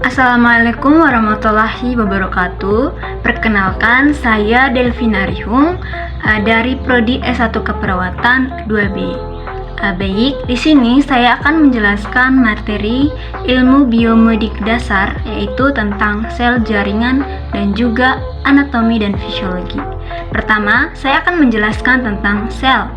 Assalamualaikum warahmatullahi wabarakatuh. Perkenalkan, saya Delvina Rihung dari Prodi S1 Keperawatan 2B. Baik, di sini saya akan menjelaskan materi ilmu biomedik dasar, yaitu tentang sel, jaringan, dan juga anatomi dan fisiologi. Pertama, saya akan menjelaskan tentang sel.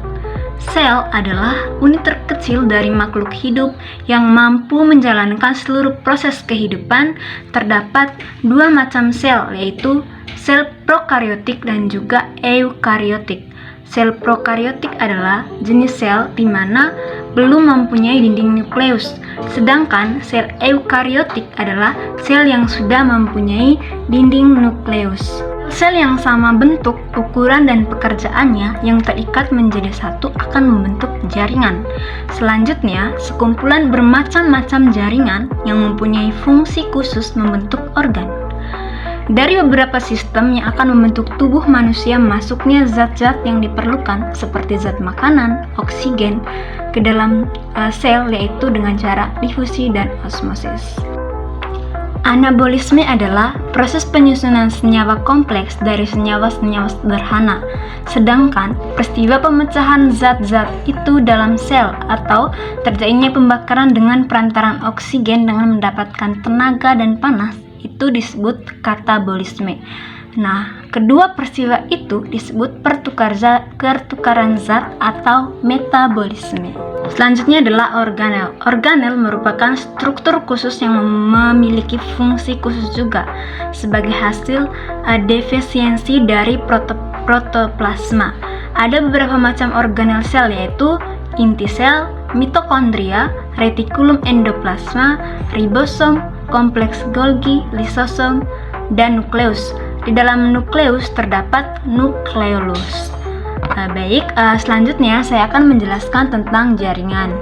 Sel adalah unit terkecil dari makhluk hidup yang mampu menjalankan seluruh proses kehidupan. Terdapat dua macam sel, yaitu sel prokariotik dan juga eukariotik. Sel prokariotik adalah jenis sel di mana belum mempunyai dinding nukleus, sedangkan sel eukariotik adalah sel yang sudah mempunyai dinding nukleus. Sel yang sama bentuk, ukuran, dan pekerjaannya yang terikat menjadi satu akan membentuk jaringan. Selanjutnya, sekumpulan bermacam-macam jaringan yang mempunyai fungsi khusus membentuk organ. Dari beberapa sistem yang akan membentuk tubuh manusia, masuknya zat-zat yang diperlukan seperti zat makanan, oksigen ke dalam sel, yaitu dengan cara difusi dan osmosis. Anabolisme adalah proses penyusunan senyawa kompleks dari senyawa-senyawa sederhana, sedangkan peristiwa pemecahan zat-zat itu dalam sel atau terjadinya pembakaran dengan perantaran oksigen dengan mendapatkan tenaga dan panas itu disebut katabolisme. Nah, kedua peristiwa itu disebut pertukaran zat atau metabolisme. Selanjutnya adalah organel. Organel merupakan struktur khusus yang memiliki fungsi khusus juga sebagai hasil defisiensi dari protoplasma. Ada beberapa macam organel sel, yaitu inti sel, mitokondria, retikulum endoplasma, ribosom, kompleks Golgi, lisosom, dan nukleus. Di dalam nukleus terdapat nukleolus. Selanjutnya saya akan menjelaskan tentang jaringan.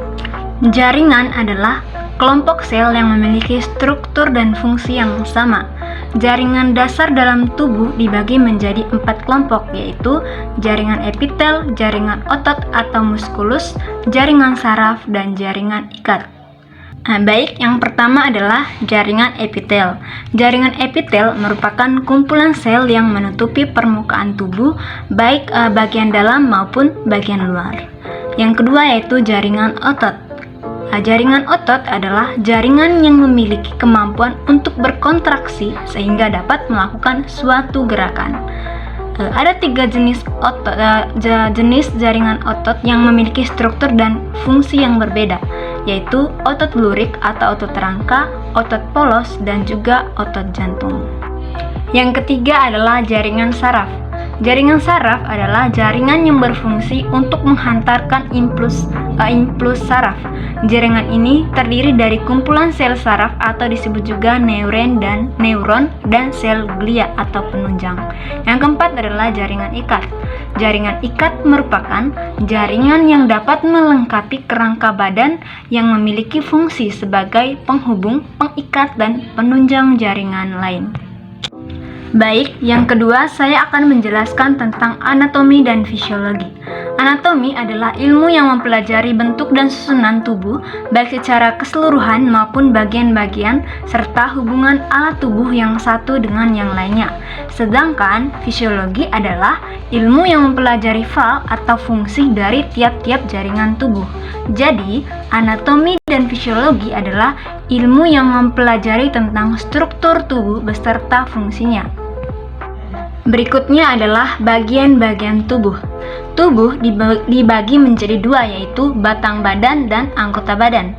Jaringan adalah kelompok sel yang memiliki struktur dan fungsi yang sama. Jaringan dasar dalam tubuh dibagi menjadi 4 kelompok, yaitu jaringan epitel, jaringan otot atau muskulus, jaringan saraf, dan jaringan ikat. Yang pertama adalah jaringan epitel. Jaringan epitel merupakan kumpulan sel yang menutupi permukaan tubuh, baik bagian dalam maupun bagian luar. Yang kedua yaitu jaringan otot. Jaringan otot adalah jaringan yang memiliki kemampuan untuk berkontraksi sehingga dapat melakukan suatu gerakan. Ada 3 jenis jaringan otot yang memiliki struktur dan fungsi yang berbeda, yaitu otot lurik atau otot rangka, otot polos, dan juga otot jantung. Yang ketiga adalah jaringan saraf. Jaringan saraf adalah jaringan yang berfungsi untuk menghantarkan impuls saraf. Jaringan ini terdiri dari kumpulan sel saraf atau disebut juga neuron dan sel glia atau penunjang. Yang keempat adalah jaringan ikat. Jaringan ikat merupakan jaringan yang dapat melengkapi kerangka badan yang memiliki fungsi sebagai penghubung, pengikat, dan penunjang jaringan lain. Yang kedua saya akan menjelaskan tentang anatomi dan fisiologi. Anatomi adalah ilmu yang mempelajari bentuk dan susunan tubuh, baik secara keseluruhan maupun bagian-bagian, serta hubungan alat tubuh yang satu dengan yang lainnya. Sedangkan fisiologi adalah ilmu yang mempelajari fal atau fungsi dari tiap-tiap jaringan tubuh. Jadi, anatomi dan fisiologi adalah ilmu yang mempelajari tentang struktur tubuh beserta fungsinya. Berikutnya adalah bagian-bagian tubuh. Tubuh dibagi menjadi 2, yaitu batang badan dan anggota badan.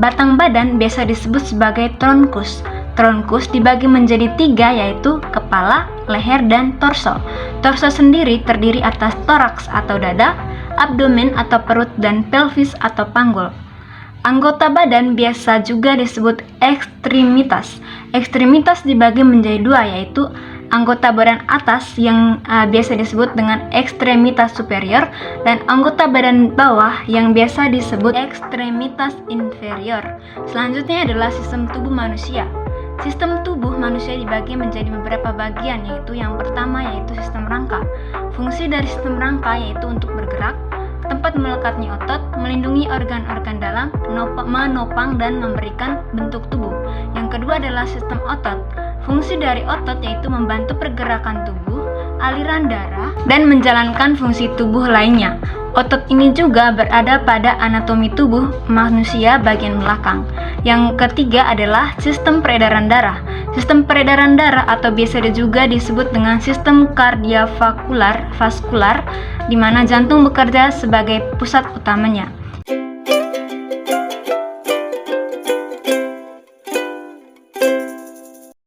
Batang badan biasa disebut sebagai tronkus. Tronkus dibagi menjadi 3, yaitu kepala, leher, dan torso. Torso sendiri terdiri atas toraks atau dada, abdomen atau perut, dan pelvis atau panggul. Anggota badan biasa juga disebut ekstremitas. Ekstremitas dibagi menjadi 2, yaitu anggota badan atas yang biasa disebut dengan ekstremitas superior dan anggota badan bawah yang biasa disebut ekstremitas inferior. Selanjutnya adalah sistem tubuh manusia. Sistem tubuh manusia dibagi menjadi beberapa bagian, yaitu yang pertama yaitu sistem rangka. Fungsi dari sistem rangka yaitu untuk bergerak, tempat melekatnya otot, melindungi organ-organ dalam, menopang dan memberikan bentuk tubuh. Yang Yang kedua adalah sistem otot. Fungsi dari otot yaitu membantu pergerakan tubuh, aliran darah, dan menjalankan fungsi tubuh lainnya. Otot ini juga berada pada anatomi tubuh manusia bagian belakang. Yang ketiga adalah sistem peredaran darah. Sistem peredaran darah atau biasa juga disebut dengan sistem kardiovaskular, di mana jantung bekerja sebagai pusat utamanya.